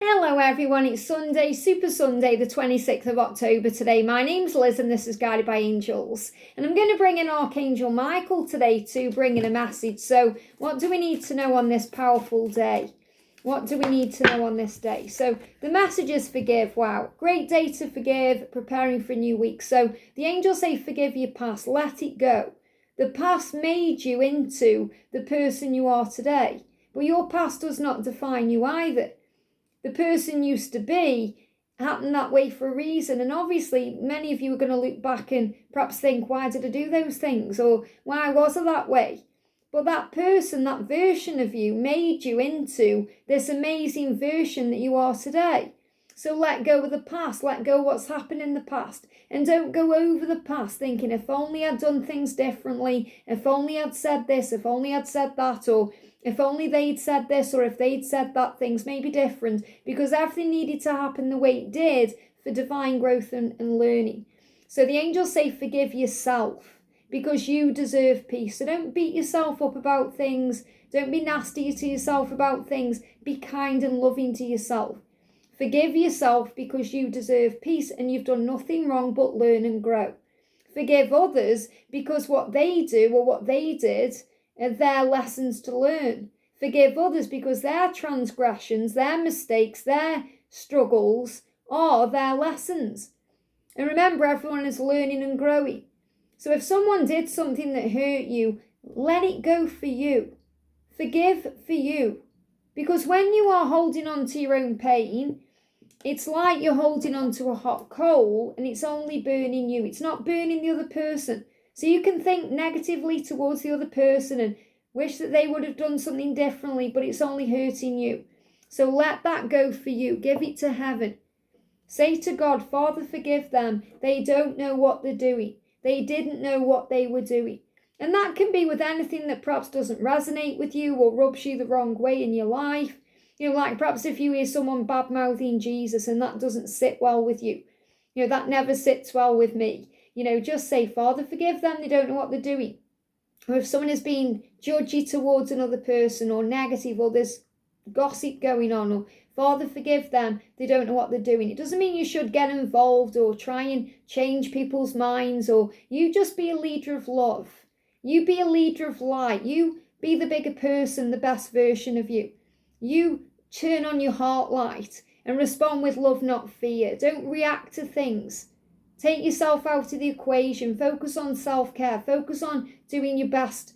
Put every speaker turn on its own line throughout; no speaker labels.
Hello everyone, it's Sunday, Super Sunday, the 26th of October today. My name's Liz and this is Guided by Angels. And I'm going to bring in Archangel Michael today to bring in a message. So what do we need to know on this powerful day? What do we need to know on this day? So the message is forgive. Wow, great day to forgive, preparing for a new week. So the angels say forgive your past, let it go. The past made you into the person you are today. But your past does not define you either. The person used to be happened that way for a reason. And obviously, many of you are going to look back and perhaps think, why did I do those things? Or why was I that way? But that person, that version of you made you into this amazing version that you are today. So let go of the past, let go of what's happened in the past. And don't go over the past thinking, if only I'd done things differently, if only I'd said this, if only I'd said that, or if only they'd said this, or if they'd said that, things may be different, because everything needed to happen the way it did for divine growth and learning. So the angels say forgive yourself, because you deserve peace. So don't beat yourself up about things. Don't be nasty to yourself about things. Be kind and loving to yourself. Forgive yourself because you deserve peace and you've done nothing wrong but learn and grow. Forgive others because what they do or what they did are their lessons to learn. Forgive others because their transgressions, their mistakes, their struggles are their lessons. And remember, everyone is learning and growing. So if someone did something that hurt you, let it go for you. Forgive for you. Because when you are holding on to your own pain, it's like you're holding on to a hot coal and it's only burning you. It's not burning the other person. So you can think negatively towards the other person and wish that they would have done something differently, but it's only hurting you. So let that go for you. Give it to heaven. Say to God, Father, forgive them. They don't know what they're doing. They didn't know what they were doing. And that can be with anything that perhaps doesn't resonate with you or rubs you the wrong way in your life. You know, like perhaps if you hear someone bad-mouthing Jesus and that doesn't sit well with you. You know, that never sits well with me. You know, just say, Father, forgive them. They don't know what they're doing. Or if someone is being judgy towards another person or negative or there's gossip going on, or Father, forgive them. They don't know what they're doing. It doesn't mean you should get involved or try and change people's minds, or you just be a leader of love. You be a leader of light. You be the bigger person, the best version of you. You turn on your heart light and respond with love, not fear. Don't react to things. Take yourself out of the equation. Focus on self-care. Focus on doing your best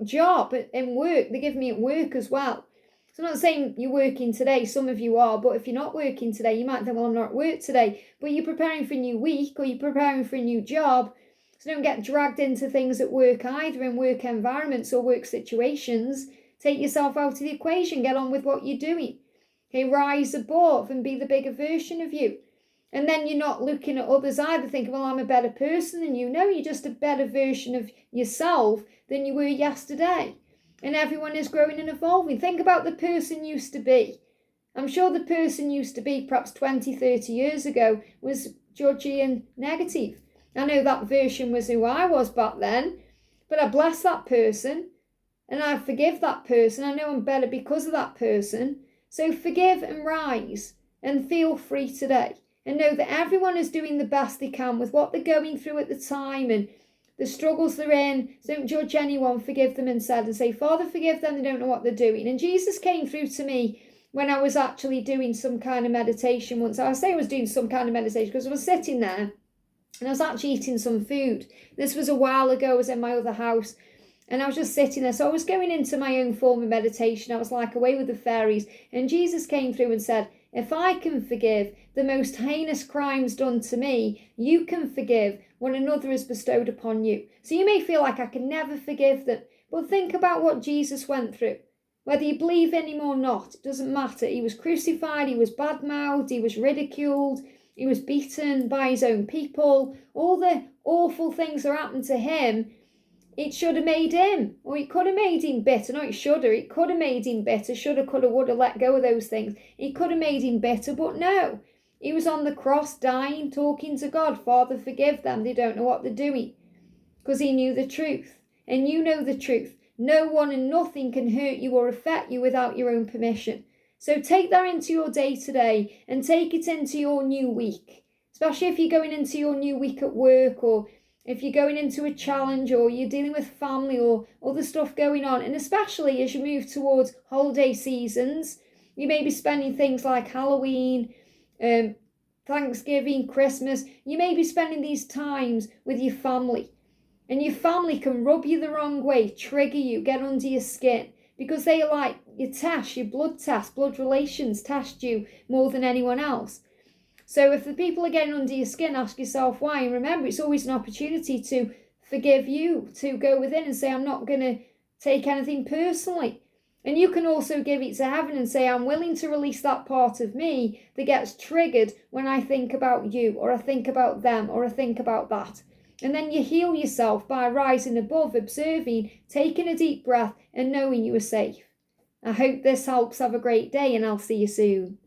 job and work. They give me at work as well. So I'm not saying you're working today. Some of you are. But if you're not working today, you might think, well, I'm not at work today. But you're preparing for a new week or you're preparing for a new job. So don't get dragged into things at work either, in work environments or work situations. Take yourself out of the equation. Get on with what you're doing. Okay, rise above and be the bigger version of you. And then you're not looking at others either, thinking, well, I'm a better person than you. No, you're just a better version of yourself than you were yesterday. And everyone is growing and evolving. Think about the person used to be. I'm sure the person used to be perhaps 20, 30 years ago was judgy and negative. I know that version was who I was back then, but I bless that person and I forgive that person. I know I'm better because of that person. So forgive and rise and feel free today. And know that everyone is doing the best they can with what they're going through at the time and the struggles they're in. So don't judge anyone, forgive them instead and say, Father, forgive them, they don't know what they're doing. And Jesus came through to me when I was actually doing some kind of meditation once. I say I was doing some kind of meditation because I was sitting there and I was actually eating some food. This was a while ago. I was in my other house and I was just sitting there. So I was going into my own form of meditation. I was like away with the fairies. And Jesus came through and said, if I can forgive the most heinous crimes done to me, you can forgive what another has bestowed upon you. So you may feel like I can never forgive them. But think about what Jesus went through. Whether you believe in him or not, it doesn't matter. He was crucified, he was bad-mouthed, he was ridiculed, he was beaten by his own people. All the awful things that happened to him, it should have made him, or it could have made him bitter. No, it should have. It could have made him bitter. Shoulda, coulda, woulda, let go of those things. It could have made him bitter, but no. He was on the cross dying, talking to God. Father, forgive them. They don't know what they're doing. Because he knew the truth. And you know the truth. No one and nothing can hurt you or affect you without your own permission. So take that into your day today and take it into your new week, especially if you're going into your new week at work, or if you're going into a challenge, or you're dealing with family or other stuff going on. And especially as you move towards holiday seasons, you may be spending things like Halloween, Thanksgiving, Christmas. You may be spending these times with your family. And your family can rub you the wrong way, trigger you, get under your skin, because they are like your test, your blood relations test you more than anyone else. So if the people are getting under your skin, ask yourself why. And remember, it's always an opportunity to forgive you, to go within and say, I'm not going to take anything personally. And you can also give it to heaven and say, I'm willing to release that part of me that gets triggered when I think about you, or I think about them, or I think about that. And then you heal yourself by rising above, observing, taking a deep breath, and knowing you are safe. I hope this helps. Have a great day, and I'll see you soon.